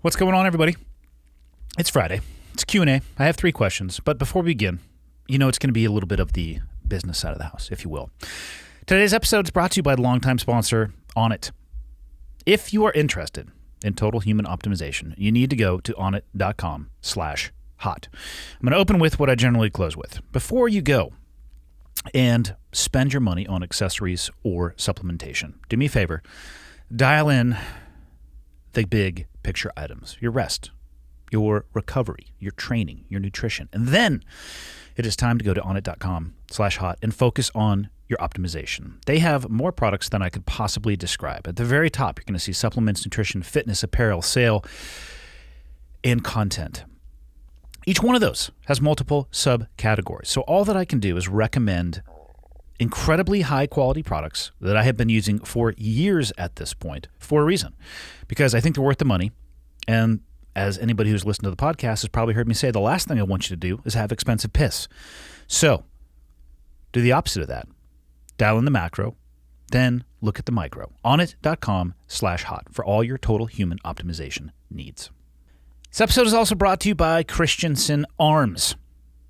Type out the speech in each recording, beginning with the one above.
What's going on, everybody? It's Friday. It's Q&A. I have 3 questions, but before we begin, it's going to be a little bit of the business side of the house, if you will. Today's episode is brought to you by the longtime sponsor, Onnit. If you are interested in total human optimization, you need to go to onnit.com/hot. I'm going to open with what I generally close with. Before you go and spend your money on accessories or supplementation, do me a favor, dial in the big picture items, your rest, your recovery, your training, your nutrition. And then it is time to go to onnit.com/hot and focus on your optimization. They have more products than I could possibly describe. At the very top, you're going to see supplements, nutrition, fitness, apparel, sale, and content. Each one of those has multiple subcategories. So all that I can do is recommend incredibly high quality products that I have been using for years at this point for a reason, because I think they're worth the money. And as anybody who's listened to the podcast has probably heard me say, the last thing I want you to do is have expensive piss. So do the opposite of that. Dial in the macro, then look at the micro. Onnit.com/hot for all your total human optimization needs. This episode is also brought to you by Christensen Arms,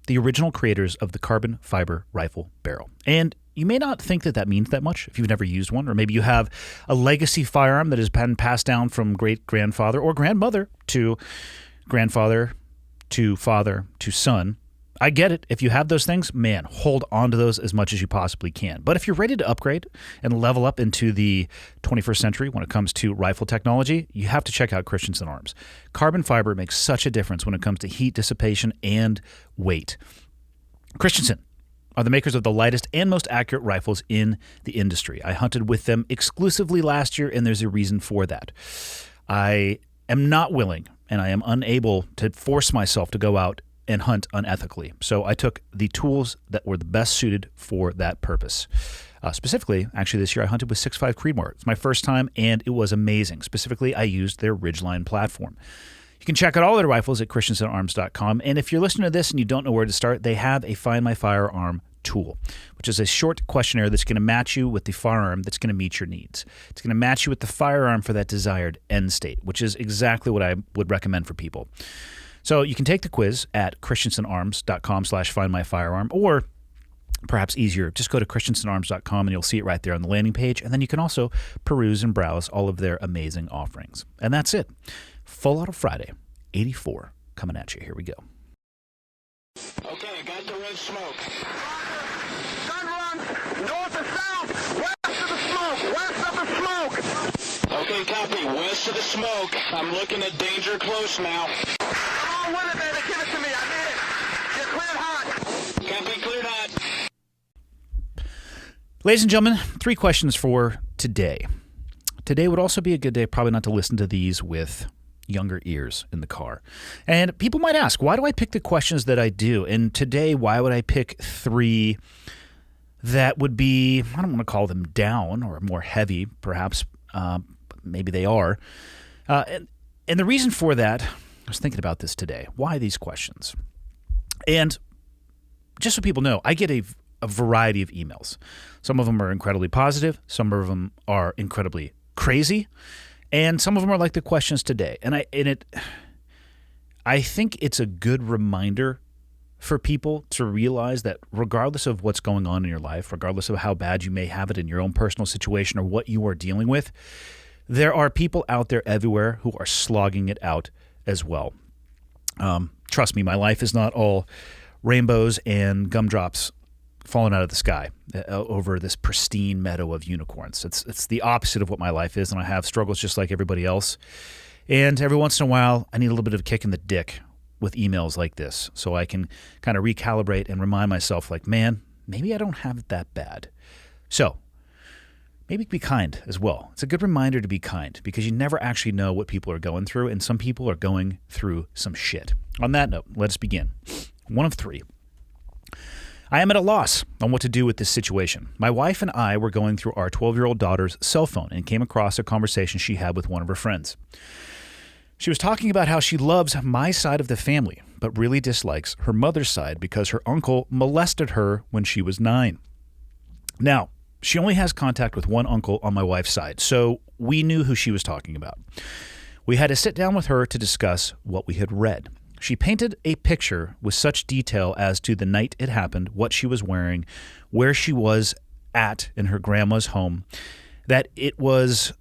the original creators of the carbon fiber rifle barrel. And you may not think that means that much if you've never used one, or maybe you have a legacy firearm that has been passed down from great-grandfather or grandmother to grandfather to father to son. I get it. If you have those things, man, hold on to those as much as you possibly can. But if you're ready to upgrade and level up into the 21st century when it comes to rifle technology, you have to check out Christensen Arms. Carbon fiber makes such a difference when it comes to heat dissipation and weight. Christensen are the makers of the lightest and most accurate rifles in the industry. I hunted with them exclusively last year, and there's a reason for that. I am not willing, and I am unable to force myself to go out and hunt unethically. So I took the tools that were the best suited for that purpose. Specifically, actually this year I hunted with 6.5 Creedmoor. It's my first time, and it was amazing. Specifically, I used their Ridgeline platform. You can check out all their rifles at christensenarms.com. And if you're listening to this and you don't know where to start, they have a Find My Firearm tool, which is a short questionnaire that's going to match you with the firearm that's going to meet your needs. It's going to match you with the firearm for that desired end state, which is exactly what I would recommend for people. So you can take the quiz at christensenarms.com/findmyfirearm, or perhaps easier, just go to christensenarms.com and you'll see it right there on the landing page. And then you can also peruse and browse all of their amazing offerings. And that's it. Full Auto Friday, 84, coming at you. Here we go. Okay, I got the red smoke. Gun run, north and south, west of the smoke, west of the smoke. Okay, copy, west of the smoke. I'm looking at danger close now. Come on with it, baby, give it to me, I need it. You're cleared hot. Copy, cleared hot. Ladies and gentlemen, 3 questions for today. Today would also be a good day probably not to listen to these with younger ears in the car. And people might ask, why do I pick the questions that I do? And today, why would I pick 3 that would be, I don't want to call them down or more heavy, perhaps. Maybe they are. And the reason for that, I was thinking about this today. Why these questions? And just so people know, I get a variety of emails. Some of them are incredibly positive. Some of them are incredibly crazy. And some of them are like the questions today. I think it's a good reminder for people to realize that regardless of what's going on in your life, regardless of how bad you may have it in your own personal situation or what you are dealing with, there are people out there everywhere who are slogging it out as well. Trust me, my life is not all rainbows and gumdrops falling out of the sky over this pristine meadow of unicorns. It's the opposite of what my life is, and I have struggles just like everybody else. And every once in a while, I need a little bit of a kick in the dick with emails like this so I can kind of recalibrate and remind myself, like, man, maybe I don't have it that bad. So maybe be kind as well. It's a good reminder to be kind because you never actually know what people are going through, and some people are going through some shit. On that note, let us begin. 1 of 3. I am at a loss on what to do with this situation. My wife and I were going through our 12-year-old daughter's cell phone and came across a conversation she had with one of her friends. She was talking about how she loves my side of the family, but really dislikes her mother's side because her uncle molested her when she was 9. Now, she only has contact with one uncle on my wife's side, so we knew who she was talking about. We had to sit down with her to discuss what we had read. She painted a picture with such detail as to the night it happened, what she was wearing, where she was at in her grandma's home, that it was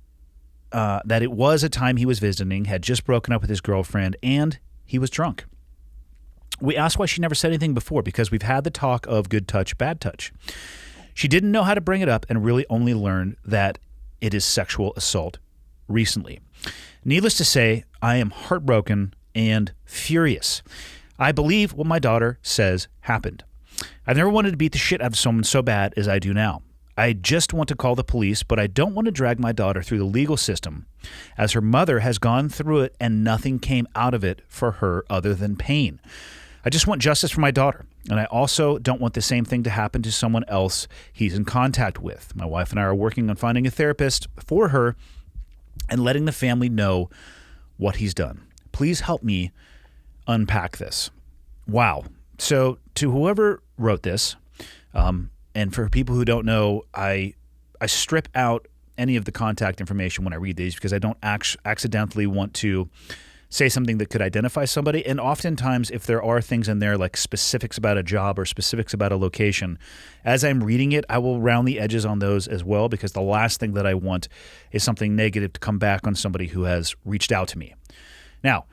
a time he was visiting, had just broken up with his girlfriend, and he was drunk. We asked why she never said anything before, because we've had the talk of good touch, bad touch. She didn't know how to bring it up and really only learned that it is sexual assault recently. Needless to say, I am heartbroken and furious. I believe what my daughter says happened. I've never wanted to beat the shit out of someone so bad as I do now. I just want to call the police, but I don't want to drag my daughter through the legal system, as her mother has gone through it and nothing came out of it for her other than pain. I just want justice for my daughter, and I also don't want the same thing to happen to someone else he's in contact with. My wife and I are working on finding a therapist for her and letting the family know what he's done. Please help me unpack this. Wow. So to whoever wrote this, and for people who don't know, I strip out any of the contact information when I read these because I don't accidentally want to say something that could identify somebody. And oftentimes, if there are things in there like specifics about a job or specifics about a location, as I'm reading it, I will round the edges on those as well, because the last thing that I want is something negative to come back on somebody who has reached out to me. Now,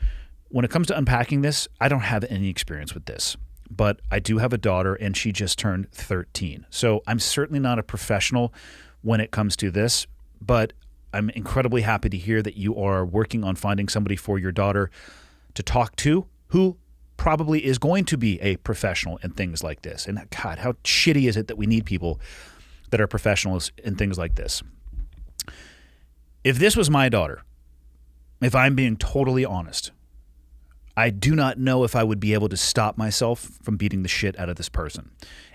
when it comes to unpacking this, I don't have any experience with this, but I do have a daughter and she just turned 13. So I'm certainly not a professional when it comes to this, but I'm incredibly happy to hear that you are working on finding somebody for your daughter to talk to who probably is going to be a professional in things like this. And God, how shitty is it that we need people that are professionals in things like this? If this was my daughter, if I'm being totally honest, I do not know if I would be able to stop myself from beating the shit out of this person.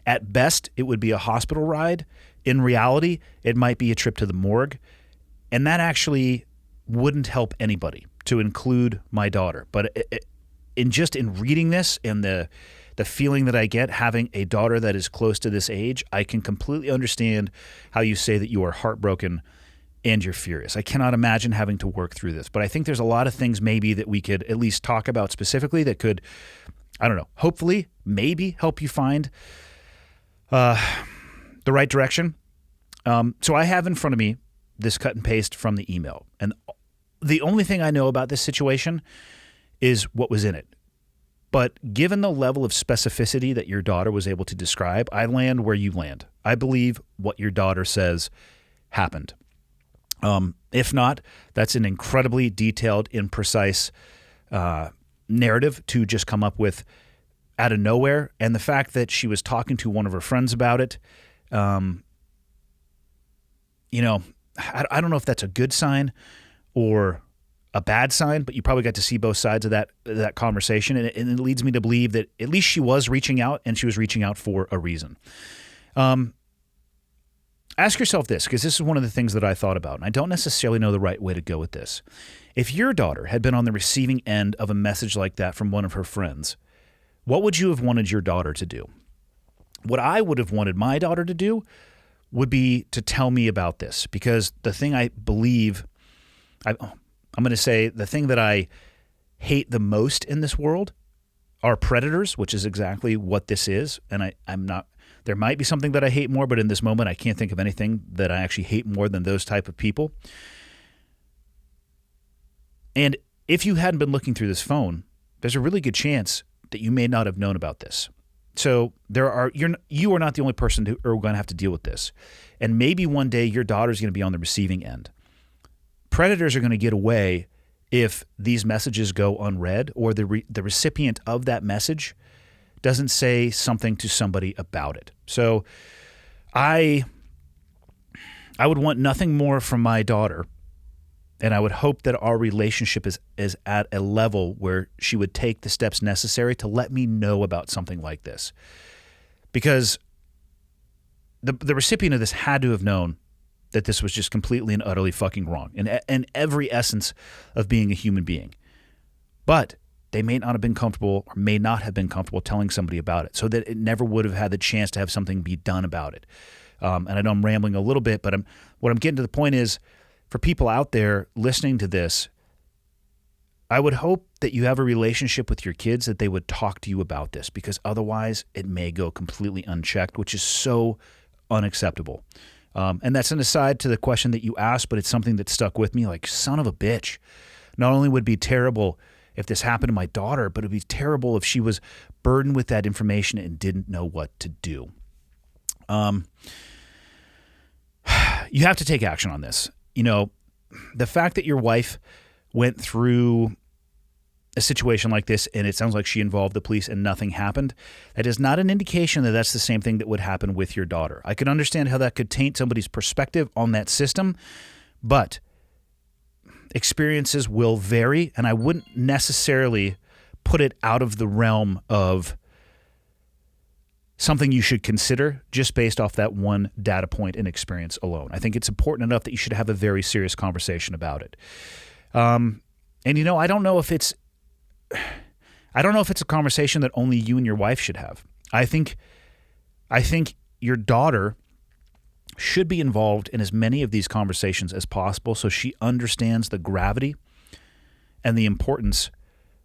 At best, it would be a hospital ride. In reality, it might be a trip to the morgue. And that actually wouldn't help anybody, to include my daughter. But in reading this and the feeling that I get having a daughter that is close to this age, I can completely understand how you say that you are heartbroken and you're furious. I cannot imagine having to work through this. But I think there's a lot of things maybe that we could at least talk about specifically that could, I don't know, hopefully maybe help you find the right direction. So I have in front of me this cut and paste from the email. And the only thing I know about this situation is what was in it. But given the level of specificity that your daughter was able to describe, I land where you land. I believe what your daughter says happened. If not, that's an incredibly detailed and precise narrative to just come up with out of nowhere. And the fact that she was talking to one of her friends about it, I don't know if that's a good sign or a bad sign, but you probably got to see both sides of that conversation. And it leads me to believe that at least she was reaching out, and she was reaching out for a reason. Ask yourself this, because this is one of the things that I thought about, and I don't necessarily know the right way to go with this. If your daughter had been on the receiving end of a message like that from one of her friends, what would you have wanted your daughter to do? What I would have wanted my daughter to do would be to tell me about this, because the thing I believe, I'm going to say the thing that I hate the most in this world are predators, which is exactly what this is. And I'm not, there might be something that I hate more, but in this moment, I can't think of anything that I actually hate more than those type of people. And if you hadn't been looking through this phone, there's a really good chance that you may not have known about this. So you are not the only person who are going to have to deal with this. And maybe one day your daughter's going to be on the receiving end. Predators are going to get away if these messages go unread, or the recipient of that message doesn't say something to somebody about it. So I would want nothing more from my daughter, and I would hope that our relationship is at a level where she would take the steps necessary to let me know about something like this. Because the recipient of this had to have known that this was just completely and utterly fucking wrong in every essence of being a human being. But they may not have been comfortable, or may not have been comfortable telling somebody about it, so that it never would have had the chance to have something be done about it. And I know I'm rambling a little bit, but what I'm getting to the point is, for people out there listening to this, I would hope that you have a relationship with your kids that they would talk to you about this, because otherwise it may go completely unchecked, which is so unacceptable. And that's an aside to the question that you asked, but it's something that stuck with me. Like, son of a bitch. Not only would it be terrible if this happened to my daughter, but it would be terrible if she was burdened with that information and didn't know what to do. You have to take action on this. You know, the fact that your wife went through a situation like this and it sounds like she involved the police and nothing happened, that is not an indication that that's the same thing that would happen with your daughter. I can understand how that could taint somebody's perspective on that system, but experiences will vary, and I wouldn't necessarily put it out of the realm of something you should consider just based off that one data point and experience alone. I think it's important enough that you should have a very serious conversation about it. And you know, I don't know if it's a conversation that only you and your wife should have. I think your daughter should be involved in as many of these conversations as possible so she understands the gravity and the importance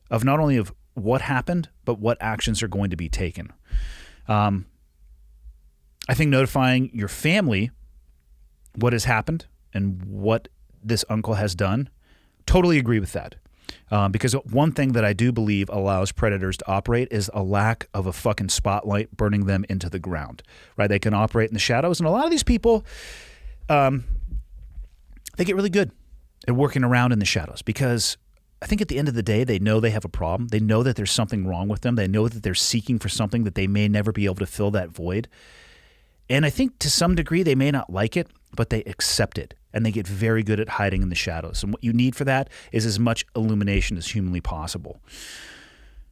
of not only of what happened, but what actions are going to be taken. I think notifying your family what has happened and what this uncle has done, totally agree with that. Because one thing that I do believe allows predators to operate is a lack of a fucking spotlight burning them into the ground, right? They can operate in the shadows. And a lot of these people, they get really good at working around in the shadows because I think at the end of the day, they know they have a problem. They know that there's something wrong with them. They know that they're seeking for something that they may never be able to fill that void. And I think to some degree, they may not like it, but they accept it. And they get very good at hiding in the shadows. And what you need for that is as much illumination as humanly possible.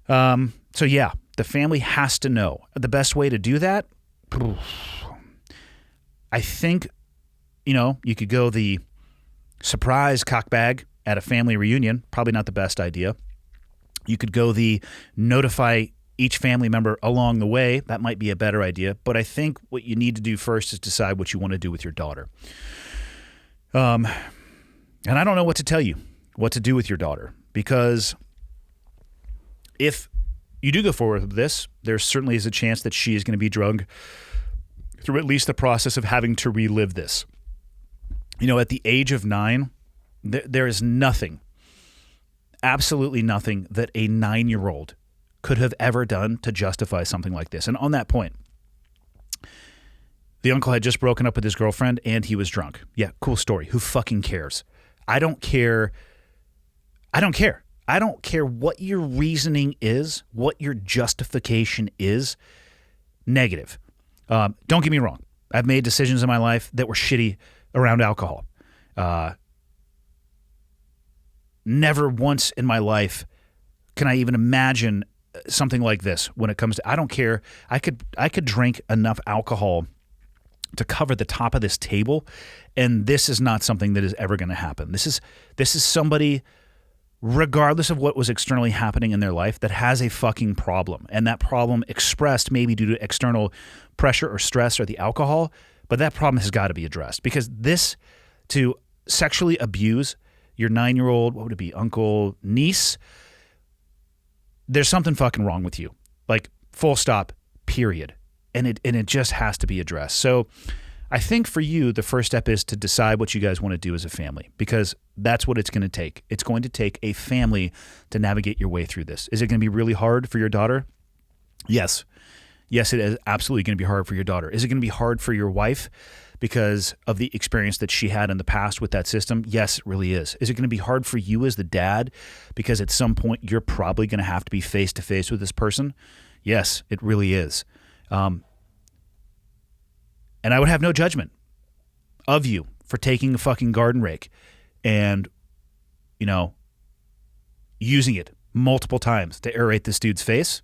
So yeah, the family has to know. The best way to do that, I think, you know, you could go the surprise cockbag at a family reunion. Probably not the best idea. You could go the notify each family member along the way. That might be a better idea. But I think what you need to do first is decide what you want to do with your daughter. And I don't know what to tell you, what to do with your daughter, because if you do go forward with this, there certainly is a chance that she is going to be drugged through at least the process of having to relive this. You know, at the age of 9, there is nothing, absolutely nothing that a 9-year-old could have ever done to justify something like this. And on that point, the uncle had just broken up with his girlfriend and he was drunk. Yeah, cool story. Who fucking cares? I don't care. I don't care. I don't care what your reasoning is, what your justification is. Negative. Don't get me wrong. I've made decisions in my life that were shitty around alcohol. Never once in my life can I even imagine something like this when it comes to, I don't care. I could drink enough alcohol to cover the top of this table, and this is not something that is ever going to happen. This is somebody, regardless of what was externally happening in their life, that has a fucking problem, and that problem expressed maybe due to external pressure or stress or the alcohol, but that problem has got to be addressed, because this, to sexually abuse your 9-year-old, what would it be, uncle, niece, there's something fucking wrong with you. Like, full stop, period. And it just has to be addressed. So I think for you, the first step is to decide what you guys want to do as a family, because that's what it's going to take. It's going to take a family to navigate your way through this. Is it going to be really hard for your daughter? Yes. Yes, it is absolutely going to be hard for your daughter. Is it going to be hard for your wife because of the experience that she had in the past with that system? Yes, it really is. Is it going to be hard for you as the dad because at some point you're probably going to have to be face-to-face with this person? Yes, it really is. And I would have no judgment of you for taking a fucking garden rake and, you know, using it multiple times to aerate this dude's face.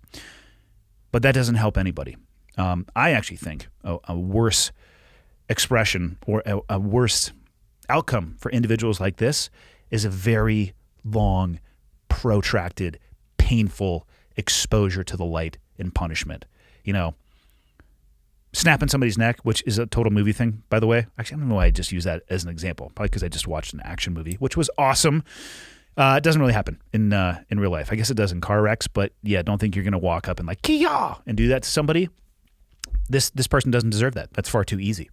But that doesn't help anybody. I actually think a worse expression or a worse outcome for individuals like this is a very long, protracted, painful exposure to the light and punishment. You know, snapping somebody's neck, which is a total movie thing, by the way. Actually, I don't know why I just use that as an example. Probably because I just watched an action movie, which was awesome. It doesn't really happen in real life. I guess it does in car wrecks, but yeah, don't think you're going to walk up and like, Kia! And do that to somebody. This person doesn't deserve that. That's far too easy.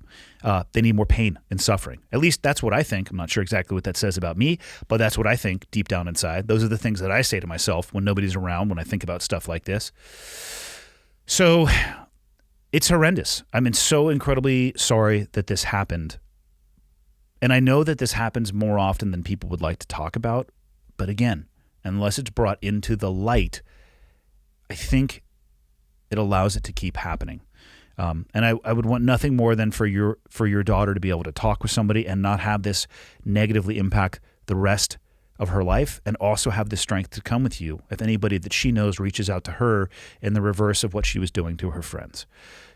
They need more pain and suffering. At least that's what I think. I'm not sure exactly what that says about me, but that's what I think deep down inside. Those are the things that I say to myself when nobody's around, when I think about stuff like this. So it's horrendous. I'm so incredibly sorry that this happened. And I know that this happens more often than people would like to talk about. But again, unless it's brought into the light, I think it allows it to keep happening. And I would want nothing more than for your daughter to be able to talk with somebody and not have this negatively impact the rest of her life, and also have the strength to come with you if anybody that she knows reaches out to her in the reverse of what she was doing to her friends.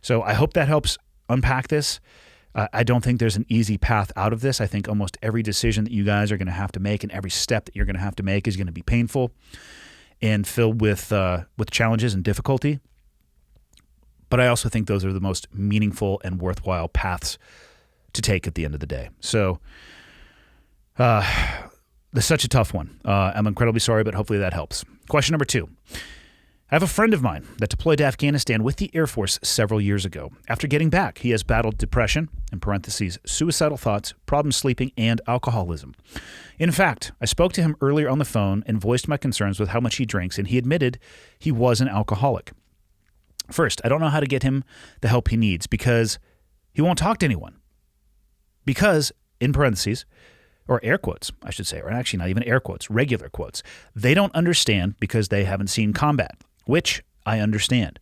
So I hope that helps unpack this. I don't think there's an easy path out of this. I think almost every decision that you guys are going to have to make and every step that you're going to have to make is going to be painful and filled with challenges and difficulty. But I also think those are the most meaningful and worthwhile paths to take at the end of the day. So that's such a tough one. I'm incredibly sorry, but hopefully that helps. Question number 2. I have a friend of mine that deployed to Afghanistan with the Air Force several years ago. After getting back, he has battled depression, in parentheses, suicidal thoughts, problem sleeping, and alcoholism. In fact, I spoke to him earlier on the phone and voiced my concerns with how much he drinks, and he admitted he was an alcoholic. First, I don't know how to get him the help he needs because he won't talk to anyone. Because, in parentheses, or air quotes, I should say, or actually not even air quotes, regular quotes, they don't understand because they haven't seen combat, which I understand.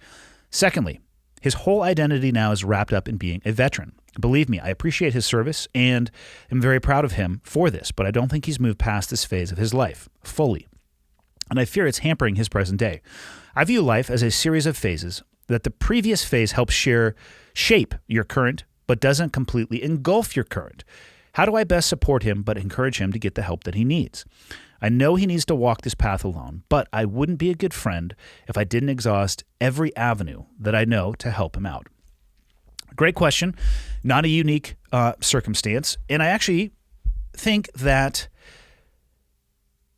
Secondly, his whole identity now is wrapped up in being a veteran. Believe me, I appreciate his service and am very proud of him for this, but I don't think he's moved past this phase of his life fully. And I fear it's hampering his present day. I view life as a series of phases that the previous phase helps shape your current, but doesn't completely engulf your current. How do I best support him but encourage him to get the help that he needs? I know he needs to walk this path alone, but I wouldn't be a good friend if I didn't exhaust every avenue that I know to help him out. Great question. Not a unique circumstance. And I actually think that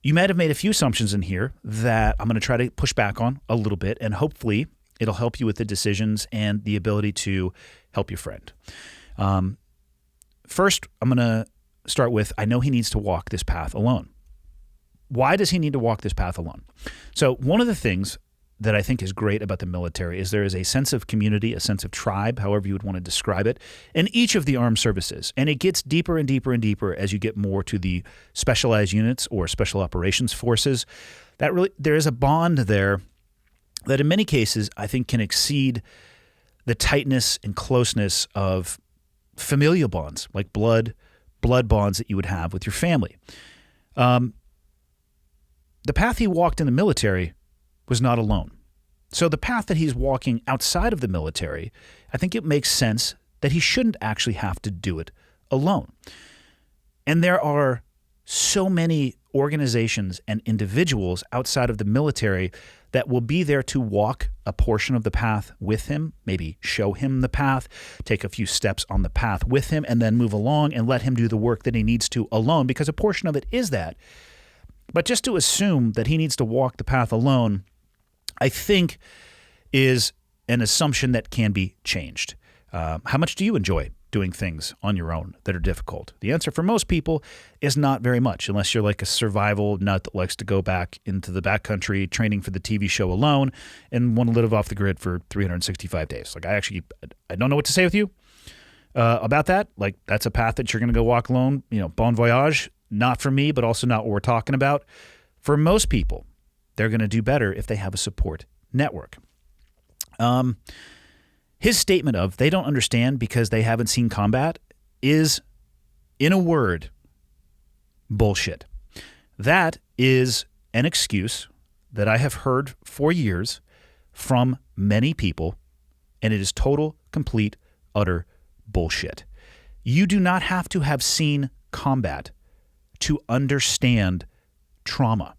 you might have made a few assumptions in here that I'm going to try to push back on a little bit, and hopefully it'll help you with the decisions and the ability to help your friend. First, I'm going to start with, I know he needs to walk this path alone. Why does he need to walk this path alone? So one of the things that I think is great about the military is there is a sense of community, a sense of tribe, however you would want to describe it, in each of the armed services. And it gets deeper and deeper and deeper as you get more to the specialized units or special operations forces. There is a bond there that in many cases I think can exceed the tightness and closeness of familial bonds, like blood bonds that you would have with your family. The path he walked in the military was not alone. So the path that he's walking outside of the military, I think it makes sense that he shouldn't actually have to do it alone. And there are so many organizations and individuals outside of the military that will be there to walk a portion of the path with him, maybe show him the path, take a few steps on the path with him, and then move along and let him do the work that he needs to alone, because a portion of it is that. But just to assume that he needs to walk the path alone, I think is an assumption that can be changed. How much do you enjoy doing things on your own that are difficult? The answer for most people is not very much, unless you're like a survival nut that likes to go back into the backcountry training for the TV show alone and want to live off the grid for 365 days. Like I don't know what to say with you about that. Like that's a path that you're going to go walk alone, bon voyage. Not for me, but also not what we're talking about. For most people, they're going to do better if they have a support network. His statement of they don't understand because they haven't seen combat is, in a word, bullshit. That is an excuse that I have heard for years from many people, and it is total, complete, utter bullshit. You do not have to have seen combat to understand trauma.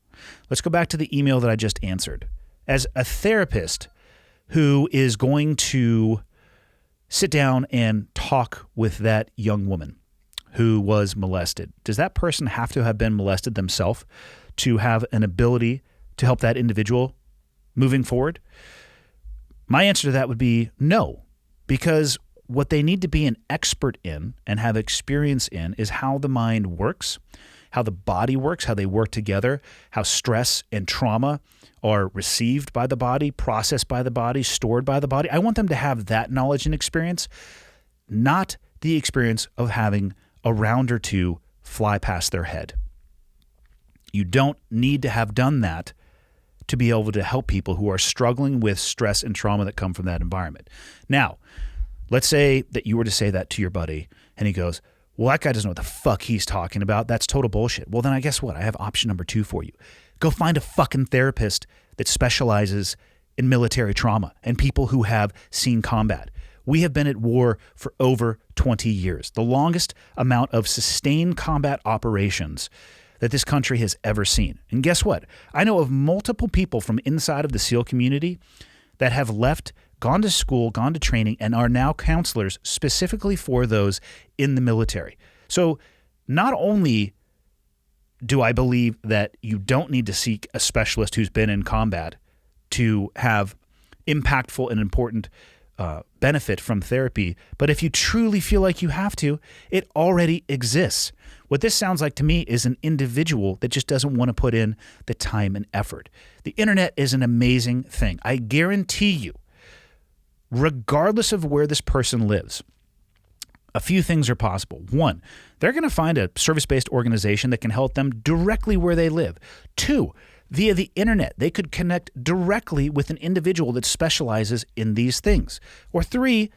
Let's go back to the email that I just answered. As a therapist who is going to sit down and talk with that young woman who was molested, does that person have to have been molested themselves to have an ability to help that individual moving forward? My answer to that would be no, because what they need to be an expert in and have experience in is how the mind works, how the body works, how they work together, how stress and trauma are received by the body, processed by the body, stored by the body. I want them to have that knowledge and experience, not the experience of having a round or two fly past their head. You don't need to have done that to be able to help people who are struggling with stress and trauma that come from that environment. Now, let's say that you were to say that to your buddy and he goes, well, that guy doesn't know what the fuck he's talking about. That's total bullshit. Well, then I guess what? I have option number 2 for you. Go find a fucking therapist that specializes in military trauma and people who have seen combat. We have been at war for over 20 years, the longest amount of sustained combat operations that this country has ever seen. And guess what? I know of multiple people from inside of the SEAL community that have left, gone to school, gone to training, and are now counselors specifically for those in the military. So not only do I believe that you don't need to seek a specialist who's been in combat to have impactful and important benefit from therapy, but if you truly feel like you have to, it already exists. What this sounds like to me is an individual that just doesn't want to put in the time and effort. The internet is an amazing thing. I guarantee you, regardless of where this person lives, a few things are possible. 1, they're going to find a service-based organization that can help them directly where they live. 2, via the internet, they could connect directly with an individual that specializes in these things. Or 3,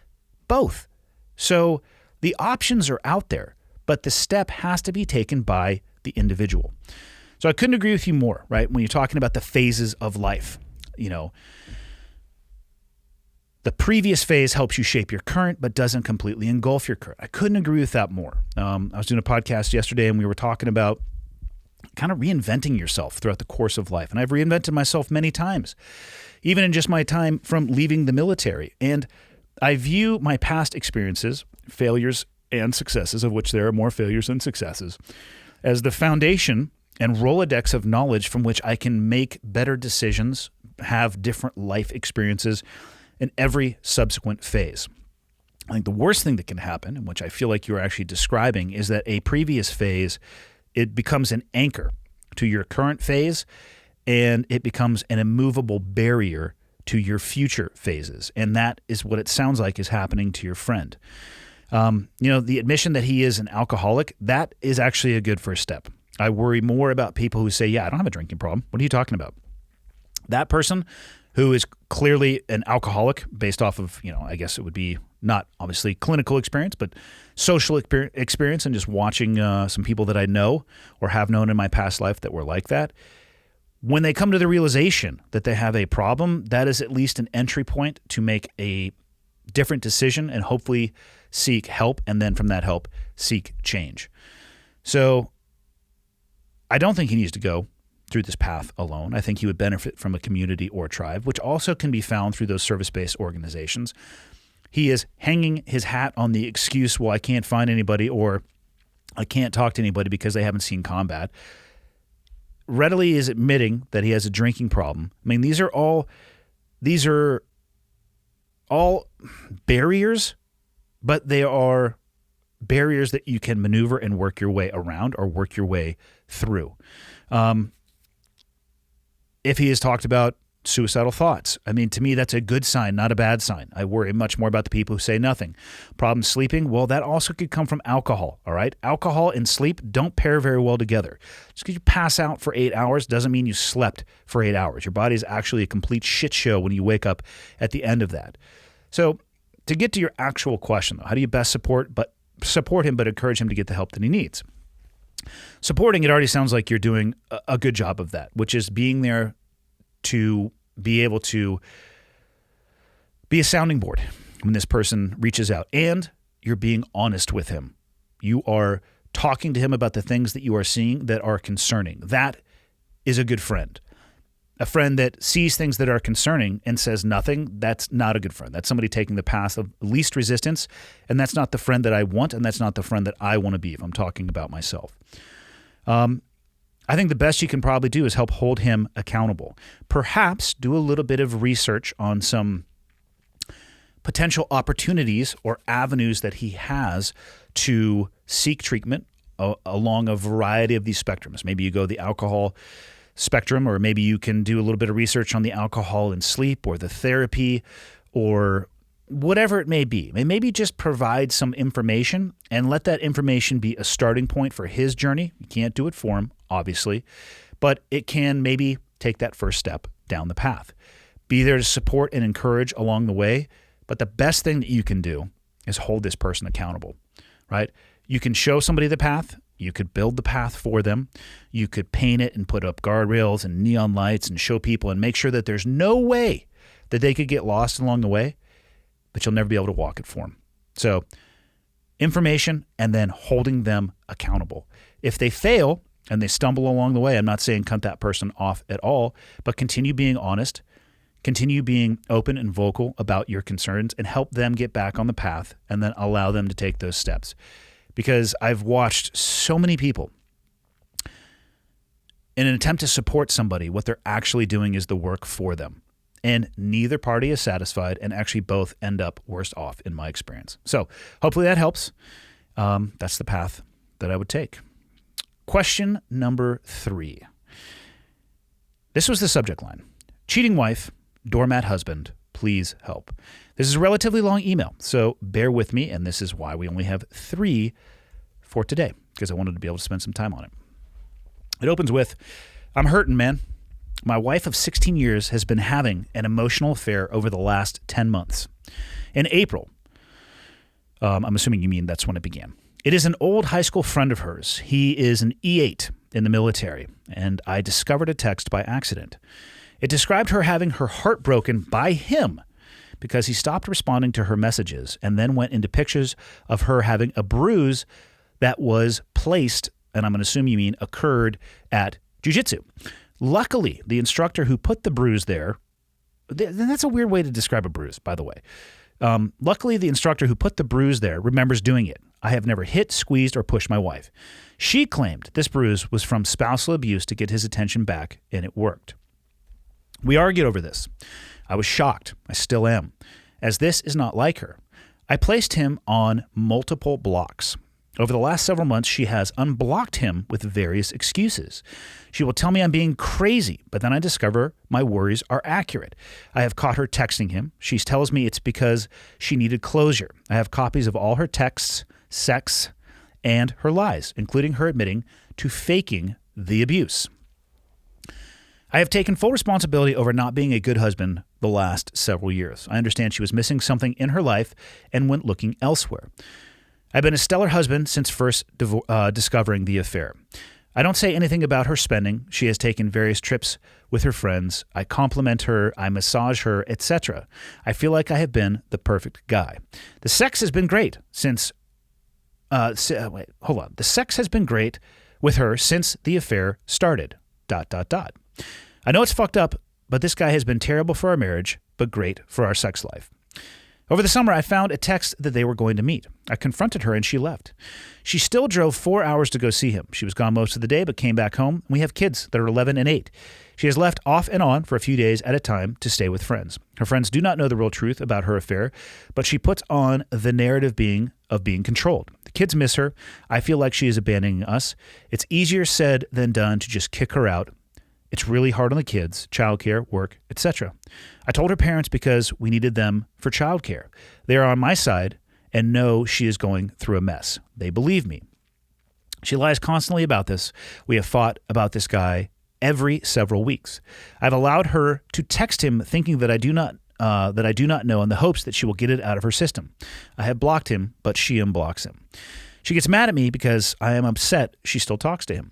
both. So the options are out there, but the step has to be taken by the individual. So I couldn't agree with you more, right? When you're talking about the phases of life, you know, the previous phase helps you shape your current, but doesn't completely engulf your current. I couldn't agree with that more. I was doing a podcast yesterday and we were talking about kind of reinventing yourself throughout the course of life. And I've reinvented myself many times, even in just my time from leaving the military. And I view my past experiences, failures and successes, of which there are more failures than successes, as the foundation and Rolodex of knowledge from which I can make better decisions, have different life experiences in every subsequent phase. I think the worst thing that can happen, and which I feel like you're actually describing, is that a previous phase, it becomes an anchor to your current phase, and it becomes an immovable barrier to your future phases. And that is what it sounds like is happening to your friend. The admission that he is an alcoholic, that is actually a good first step. I worry more about people who say, yeah, I don't have a drinking problem. What are you talking about? That person who is clearly an alcoholic based off of, I guess it would be not obviously clinical experience, but social experience and just watching some people that I know or have known in my past life that were like that. When they come to the realization that they have a problem, that is at least an entry point to make a different decision and hopefully seek help, and then from that help, seek change. So I don't think he needs to go through this path alone. I think he would benefit from a community or tribe, which also can be found through those service-based organizations. He is hanging his hat on the excuse, well, I can't find anybody or I can't talk to anybody because they haven't seen combat. Readily is admitting that he has a drinking problem. I mean, these are all barriers, but they are barriers that you can maneuver and work your way around or work your way through. If he has talked about suicidal thoughts, I mean, to me, that's a good sign, not a bad sign. I worry much more about the people who say nothing. Problem sleeping, well, that also could come from alcohol, all right? Alcohol and sleep don't pair very well together. Just because you pass out for 8 hours doesn't mean you slept for 8 hours. Your body is actually a complete shit show when you wake up at the end of that. So to get to your actual question, though, how do you best support him but encourage him to get the help that he needs? Supporting, it already sounds like you're doing a good job of that, which is being there to be able to be a sounding board when this person reaches out, and you're being honest with him. You are talking to him about the things that you are seeing that are concerning. That is a good friend. A friend that sees things that are concerning and says nothing, that's not a good friend. That's somebody taking the path of least resistance, and that's not the friend that I want, and that's not the friend that I want to be if I'm talking about myself. I think the best you can probably do is help hold him accountable. Perhaps do a little bit of research on some potential opportunities or avenues that he has to seek treatment along a variety of these spectrums. Maybe you go the alcohol spectrum, or maybe you can do a little bit of research on the alcohol and sleep or the therapy or whatever it may be. Maybe just provide some information and let that information be a starting point for his journey. You can't do it for him, obviously, but it can maybe take that first step down the path. Be there to support and encourage along the way, but the best thing that you can do is hold this person accountable, right? You can show somebody the path. You could build the path for them. You could paint it and put up guardrails and neon lights and show people and make sure that there's no way that they could get lost along the way, but you'll never be able to walk it for them. So information and then holding them accountable. If they fail and they stumble along the way, I'm not saying cut that person off at all, but continue being honest, continue being open and vocal about your concerns and help them get back on the path and then allow them to take those steps. Because I've watched so many people in an attempt to support somebody, what they're actually doing is the work for them. And neither party is satisfied and actually both end up worse off in my experience. So hopefully that helps. That's the path that I would take. Question number 3. This was the subject line. Cheating wife, doormat husband, please help. This is a relatively long email, so bear with me, and this is why we only have 3 for today, because I wanted to be able to spend some time on it. It opens with, I'm hurting, man. My wife of 16 years has been having an emotional affair over the last 10 months. In April, I'm assuming you mean that's when it began. It is an old high school friend of hers. He is an E8 in the military, and I discovered a text by accident. It described her having her heart broken by him because he stopped responding to her messages and then went into pictures of her having a bruise that was placed, and I'm going to assume you mean occurred, at jiu-jitsu. Luckily, the instructor who put the bruise there, that's a weird way to describe a bruise, by the way. Luckily, the instructor who put the bruise there remembers doing it. I have never hit, squeezed, or pushed my wife. She claimed this bruise was from spousal abuse to get his attention back, and it worked. We argued over this. I was shocked. I still am, as this is not like her. I placed him on multiple blocks. Over the last several months, she has unblocked him with various excuses. She will tell me I'm being crazy, but then I discover my worries are accurate. I have caught her texting him. She tells me it's because she needed closure. I have copies of all her texts, sex, and her lies, including her admitting to faking the abuse. I have taken full responsibility over not being a good husband the last several years. I understand she was missing something in her life and went looking elsewhere. I've been a stellar husband since first discovering the affair. I don't say anything about her spending. She has taken various trips with her friends. I compliment her, I massage her, etc. I feel like I have been the perfect guy. The sex has been great since The sex has been great with her since the affair started. ... I know it's fucked up, but this guy has been terrible for our marriage, but great for our sex life. Over the summer, I found a text that they were going to meet. I confronted her and she left. She still drove 4 hours to go see him. She was gone most of the day, but came back home. We have kids that are 11 and 8. She has left off and on for a few days at a time to stay with friends. Her friends do not know the real truth about her affair, but she puts on the narrative of being controlled. The kids miss her. I feel like she is abandoning us. It's easier said than done to just kick her out. It's really hard on the kids, childcare, work, etc. I told her parents because we needed them for childcare. They are on my side and know she is going through a mess. They believe me. She lies constantly about this. We have fought about this guy every several weeks. I've allowed her to text him thinking that I do not know in the hopes that she will get it out of her system. I have blocked him, but she unblocks him. She gets mad at me because I am upset she still talks to him.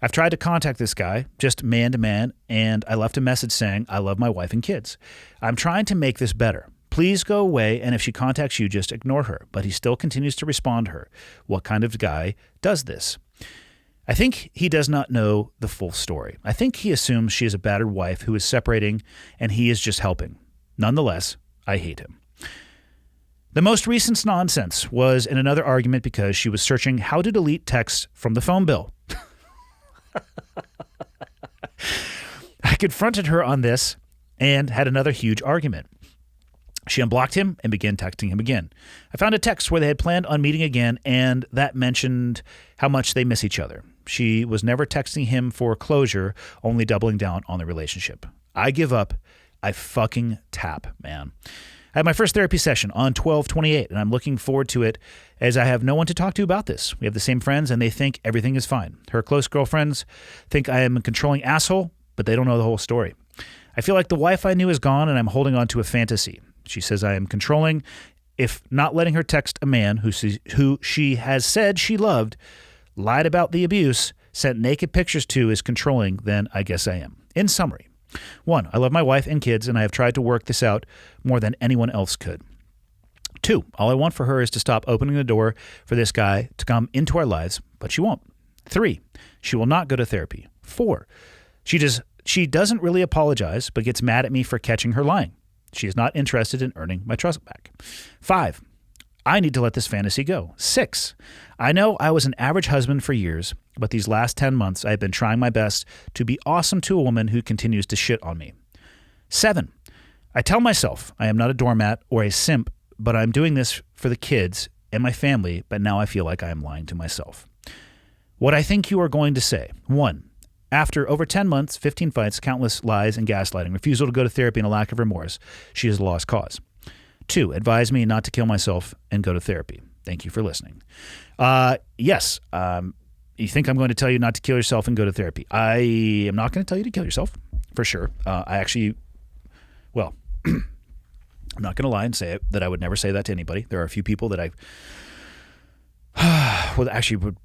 I've tried to contact this guy, just man to man, and I left a message saying, I love my wife and kids. I'm trying to make this better. Please go away, and if she contacts you, just ignore her. But he still continues to respond to her. What kind of guy does this? I think he does not know the full story. I think he assumes she is a battered wife who is separating, and he is just helping. Nonetheless, I hate him. The most recent nonsense was in another argument because she was searching how to delete texts from the phone bill. I confronted her on this and had another huge argument. She unblocked him and began texting him again. I found a text where they had planned on meeting again, and that mentioned how much they miss each other. She was never texting him for closure, only doubling down on the relationship. I give up. I fucking tap, man. I had my first therapy session on 12/28, and I'm looking forward to it as I have no one to talk to about this. We have the same friends, and they think everything is fine. Her close girlfriends think I am a controlling asshole, but they don't know the whole story. I feel like the wife I knew is gone, and I'm holding on to a fantasy. She says I am controlling. If not letting her text a man who she has said she loved, lied about the abuse, sent naked pictures to is controlling, then I guess I am. In summary, 1, I love my wife and kids, and I have tried to work this out more than anyone else could. 2, all I want for her is to stop opening the door for this guy to come into our lives, but she won't. 3, she will not go to therapy. 4, she doesn't really apologize, but gets mad at me for catching her lying. She is not interested in earning my trust back. 5, I need to let this fantasy go. 6, I know I was an average husband for years, but these last 10 months I have been trying my best to be awesome to a woman who continues to shit on me. 7, I tell myself I am not a doormat or a simp, but I'm doing this for the kids and my family, but now I feel like I am lying to myself. What I think you are going to say. 1, after over 10 months, 15 fights, countless lies and gaslighting, refusal to go to therapy, and a lack of remorse, she is a lost cause. 2, advise me not to kill myself and go to therapy. Thank you for listening. Yes, you think I'm going to tell you not to kill yourself and go to therapy. I am not going to tell you to kill yourself, for sure. I'm not going to lie and say that I would never say that to anybody. There are a few people that I would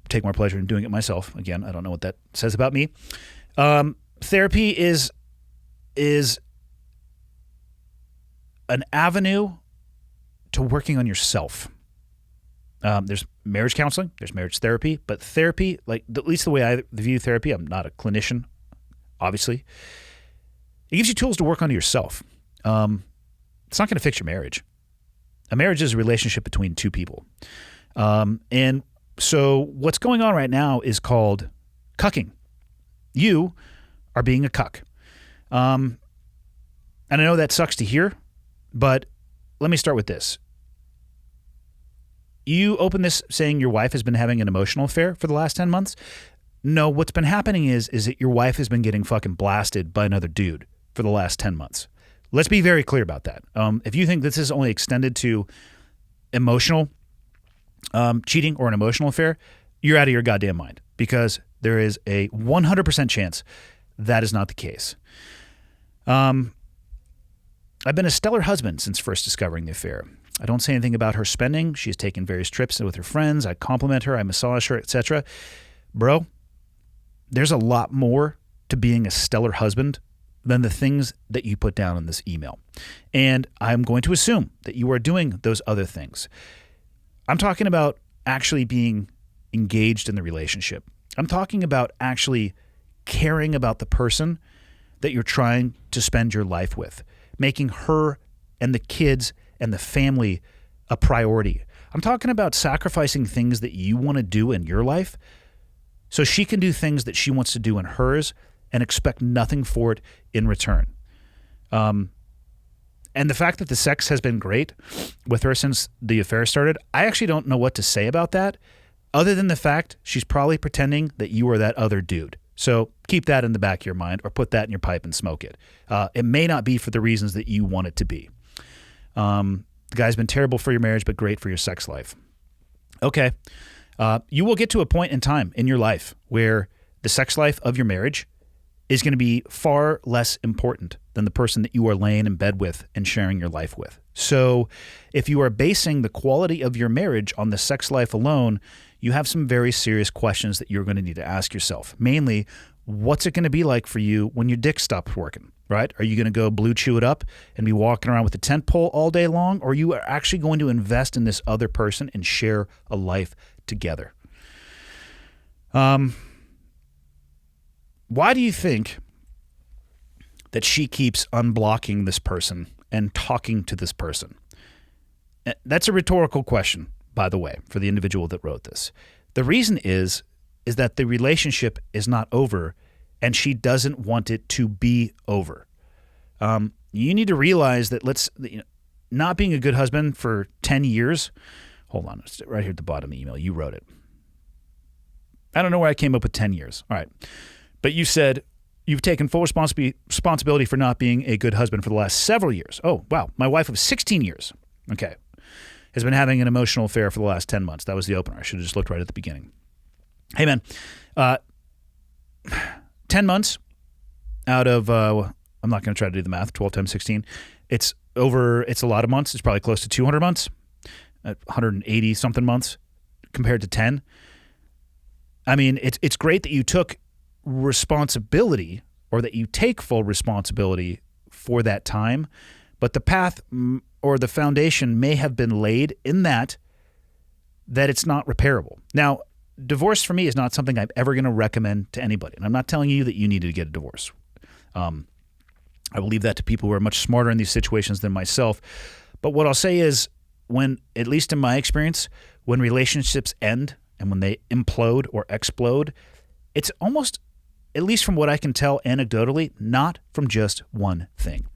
take more pleasure in doing it myself. Again, I don't know what that says about me. Therapy is an avenue to working on yourself. There's marriage counseling, there's marriage therapy, but therapy, like at least the way I view therapy, I'm not a clinician, obviously. It gives you tools to work on yourself. It's not going to fix your marriage. A marriage is a relationship between two people. And so what's going on right now is called cucking. You are being a cuck. And I know that sucks to hear, but let me start with this. You open this saying your wife has been having an emotional affair for the last 10 months. No, what's been happening is that your wife has been getting fucking blasted by another dude for the last 10 months. Let's be very clear about that. If you think this is only extended to emotional cheating or an emotional affair, you're out of your goddamn mind, because there is a 100% chance that is not the case. I've been a stellar husband since first discovering the affair. I don't say anything about her spending. She has taken various trips with her friends. I compliment her. I massage her, etc. Bro, there's a lot more to being a stellar husband than the things that you put down in this email. And I'm going to assume that you are doing those other things. I'm talking about actually being engaged in the relationship. I'm talking about actually caring about the person that you're trying to spend your life with, making her and the kids and the family a priority. I'm talking about sacrificing things that you want to do in your life so she can do things that she wants to do in hers and expect nothing for it in return. And the fact that the sex has been great with her since the affair started, I actually don't know what to say about that, other than the fact she's probably pretending that you are that other dude. So keep that in the back of your mind, or put that in your pipe and smoke it. It may not be for the reasons that you want it to be. The guy's been terrible for your marriage, but great for your sex life. Okay. You will get to a point in time in your life where the sex life of your marriage is going to be far less important than the person that you are laying in bed with and sharing your life with. So if you are basing the quality of your marriage on the sex life alone, you have some very serious questions that you're going to need to ask yourself. Mainly, what's it going to be like for you when your dick stops working, right? Are you going to go blue chew it up and be walking around with a tent pole all day long? Or you are actually going to invest in this other person and share a life together? Why do you think that she keeps unblocking this person and talking to this person? That's a rhetorical question, by the way, for the individual that wrote this. The reason is that the relationship is not over and she doesn't want it to be over. You need to realize that not being a good husband for 10 years. Hold on, it's right here at the bottom of the email. You wrote it. I don't know where I came up with 10 years. All right. But you said you've taken full responsibility for not being a good husband for the last several years. Oh, wow. My wife of 16 years, okay, has been having an emotional affair for the last 10 months. That was the opener. I should have just looked right at the beginning. Hey, man, 10 months out of, I'm not going to try to do the math, 12 times 16. It's a lot of months. It's probably close to 200 months, 180 something months compared to 10. I mean, it's great that you took responsibility, or that you take full responsibility for that time, but the path or the foundation may have been laid in that it's not repairable. Now, divorce for me is not something I'm ever going to recommend to anybody, and I'm not telling you that you need to get a divorce. I will leave that to people who are much smarter in these situations than myself. But what I'll say is, when, at least in my experience, when relationships end and when they implode or explode, it's almost, at least from what I can tell anecdotally, not from just one thing.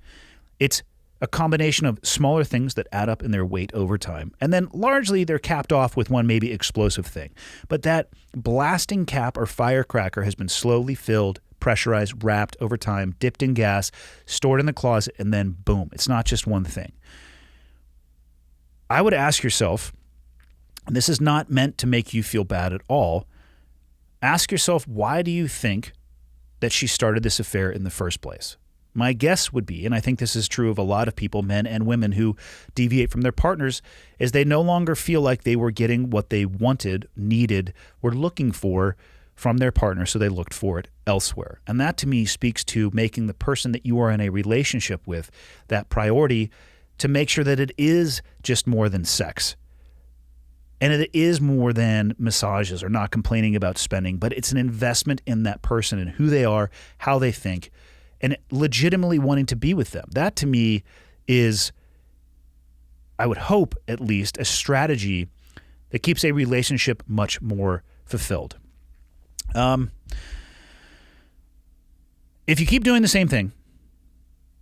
It's a combination of smaller things that add up in their weight over time, and then largely they're capped off with one maybe explosive thing. But that blasting cap or firecracker has been slowly filled, pressurized, wrapped over time, dipped in gas, stored in the closet, and then boom. It's not just one thing. I would ask yourself, and this is not meant to make you feel bad at all, ask yourself, why do you think that she started this affair in the first place? My guess would be, and I think this is true of a lot of people, men and women who deviate from their partners, is they no longer feel like they were getting what they wanted, needed, were looking for from their partner, so they looked for it elsewhere. And that to me speaks to making the person that you are in a relationship with that priority, to make sure that it is just more than sex. And it is more than massages or not complaining about spending, but it's an investment in that person and who they are, how they think, and legitimately wanting to be with them. That to me is, I would hope at least, a strategy that keeps a relationship much more fulfilled. If you keep doing the same thing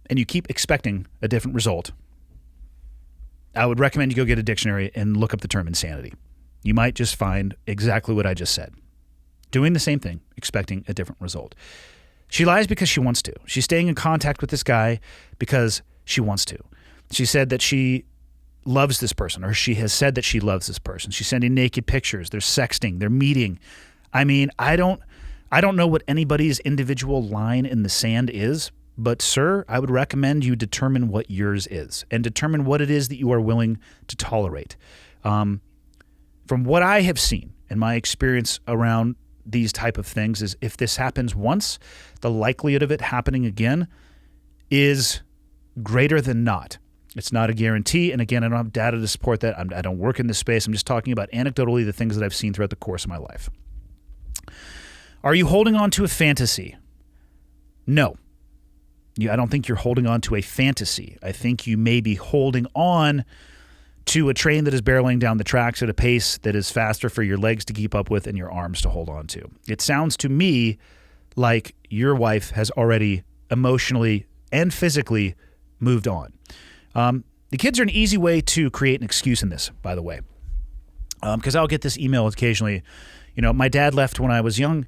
and you keep expecting a different result, I would recommend you go get a dictionary and look up the term insanity. You might just find exactly what I just said. Doing the same thing, expecting a different result. She lies because she wants to. She's staying in contact with this guy because she wants to. She said that she loves this person, or she has said that she loves this person. She's sending naked pictures. They're sexting. They're meeting. I mean, I don't know what anybody's individual line in the sand is, but sir, I would recommend you determine what yours is and determine what it is that you are willing to tolerate. From what I have seen in my experience around these type of things is, if this happens once, the likelihood of it happening again is greater than not. It's not a guarantee. And again, I don't have data to support that. I don't work in this space. I'm just talking about anecdotally the things that I've seen throughout the course of my life. Are you holding on to a fantasy? No. I don't think you're holding on to a fantasy. I think you may be holding on to a train that is barreling down the tracks at a pace that is faster for your legs to keep up with and your arms to hold on to. It sounds to me like your wife has already emotionally and physically moved on. The kids are an easy way to create an excuse in this, by the way, because I'll get this email occasionally. My dad left when I was young,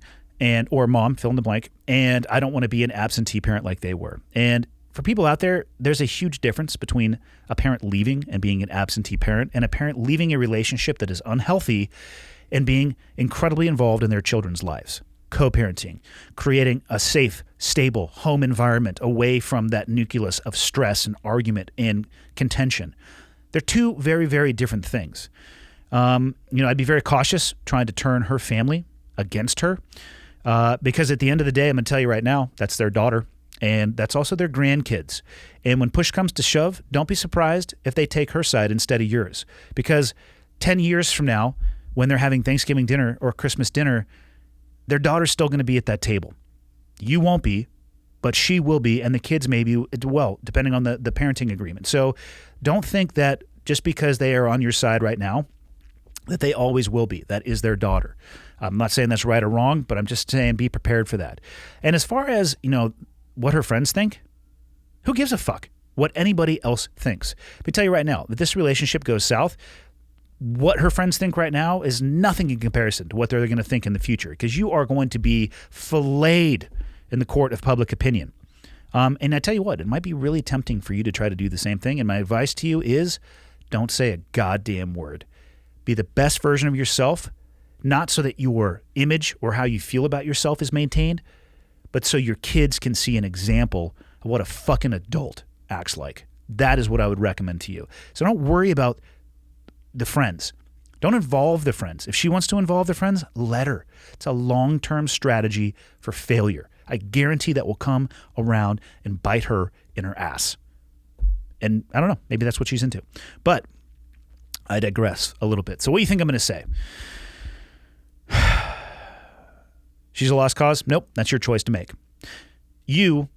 or mom, fill in the blank, and I don't want to be an absentee parent like they were. And for people out there, there's a huge difference between a parent leaving and being an absentee parent, and a parent leaving a relationship that is unhealthy and being incredibly involved in their children's lives. Co-parenting, creating a safe, stable home environment away from that nucleus of stress and argument and contention. They're two very, very different things. I'd be very cautious trying to turn her family against her, because at the end of the day, I'm going to tell you right now, that's their daughter, and that's also their grandkids. And when push comes to shove, don't be surprised if they take her side instead of yours, because 10 years from now, when they're having Thanksgiving dinner or Christmas dinner, their daughter's still going to be at that table. You won't be, but she will be, and the kids may be, well, depending on the parenting agreement. So don't think that just because they are on your side right now, that they always will be. That is their daughter. I'm not saying that's right or wrong, but I'm just saying be prepared for that. And as far as, what her friends think, who gives a fuck what anybody else thinks? Let me tell you right now, if this relationship goes south, what her friends think right now is nothing in comparison to what they're going to think in the future, because you are going to be filleted in the court of public opinion. And I tell you what, it might be really tempting for you to try to do the same thing. And my advice to you is don't say a goddamn word. Be the best version of yourself, not so that your image or how you feel about yourself is maintained, but so your kids can see an example of what a fucking adult acts like. That is what I would recommend to you. So don't worry about the friends. Don't involve the friends. If she wants to involve the friends, let her. It's a long-term strategy for failure. I guarantee that will come around and bite her in her ass. And I don't know, maybe that's what she's into. But I digress a little bit. So what do you think I'm going to say? She's a lost cause? Nope, that's your choice to make. You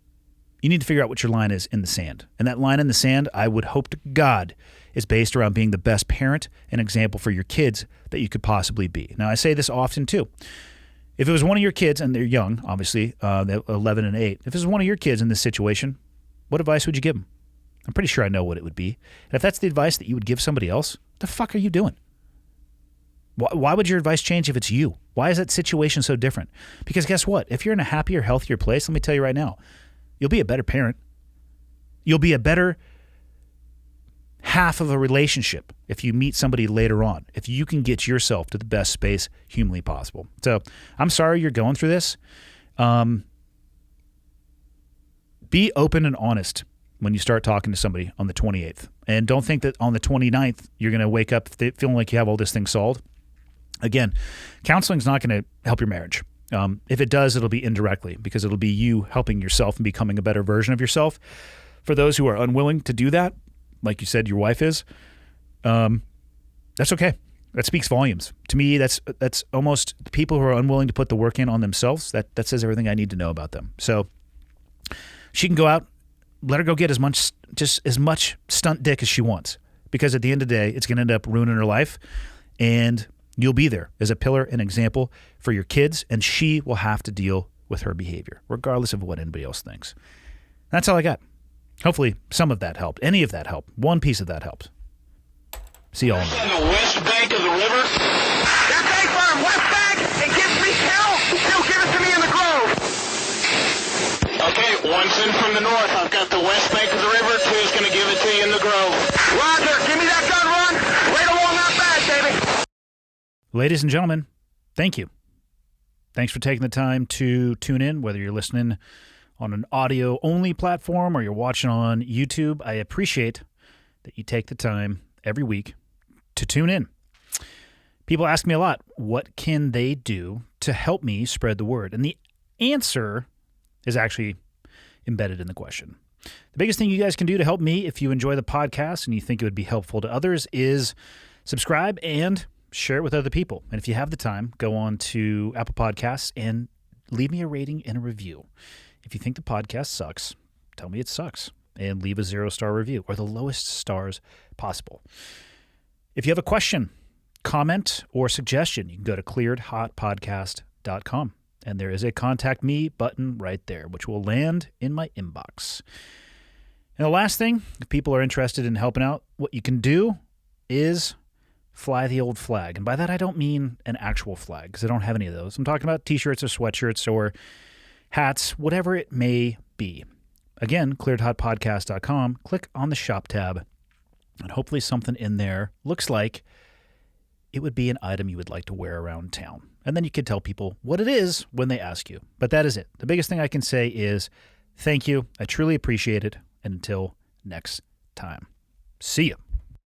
need to figure out what your line is in the sand. And that line in the sand, I would hope to God, is based around being the best parent and example for your kids that you could possibly be. Now, I say this often too. If it was one of your kids, and they're young, obviously, they're 11 and 8, if it was one of your kids in this situation, what advice would you give them? I'm pretty sure I know what it would be. And if that's the advice that you would give somebody else, what the fuck are you doing? Why would your advice change if it's you? Why is that situation so different? Because guess what? If you're in a happier, healthier place, let me tell you right now, you'll be a better parent. You'll be a better half of a relationship if you meet somebody later on, if you can get yourself to the best space humanly possible. So I'm sorry you're going through this. Be open and honest when you start talking to somebody on the 28th. And don't think that on the 29th, you're going to wake up feeling like you have all this thing solved. Again, counseling is not going to help your marriage. If it does, it'll be indirectly, because it'll be you helping yourself and becoming a better version of yourself. For those who are unwilling to do that, like you said, your wife is, that's okay. That speaks volumes. To me, that's almost the people who are unwilling to put the work in on themselves. That says everything I need to know about them. So she can go out, let her go get as much stunt dick as she wants, because at the end of the day, it's going to end up ruining her life, and you'll be there as a pillar and example for your kids, and she will have to deal with her behavior, regardless of what anybody else thinks. That's all I got. Hopefully, some of that helped. Any of that helped. One piece of that helped. See y'all. On the west bank of the river. That's A firm, west bank. It gives me hell. Still give it to me in the grove. Okay, one's in from the north. I've got the west bank of the river. Two's going to give it to you in the grove. Roger, give me that gun run. Right along that bag, baby. Ladies and gentlemen, thank you. Thanks for taking the time to tune in, whether you're listening on an audio-only platform or you're watching on YouTube. I appreciate that you take the time every week to tune in. People ask me a lot, what can they do to help me spread the word? And the answer is actually embedded in the question. The biggest thing you guys can do to help me, if you enjoy the podcast and you think it would be helpful to others, is subscribe and share it with other people. And if you have the time, go on to Apple Podcasts and leave me a rating and a review. If you think the podcast sucks, tell me it sucks and leave a 0-star review, or the lowest stars possible. If you have a question, comment, or suggestion, you can go to clearedhotpodcast.com. And there is a contact me button right there, which will land in my inbox. And the last thing, if people are interested in helping out, what you can do is fly the old flag. And by that, I don't mean an actual flag, because I don't have any of those. I'm talking about t-shirts or sweatshirts or hats, whatever it may be. Again, clearedhotpodcast.com. Click on the shop tab, and hopefully something in there looks like it would be an item you would like to wear around town. And then you can tell people what it is when they ask you. But that is it. The biggest thing I can say is thank you. I truly appreciate it. And until next time, see you.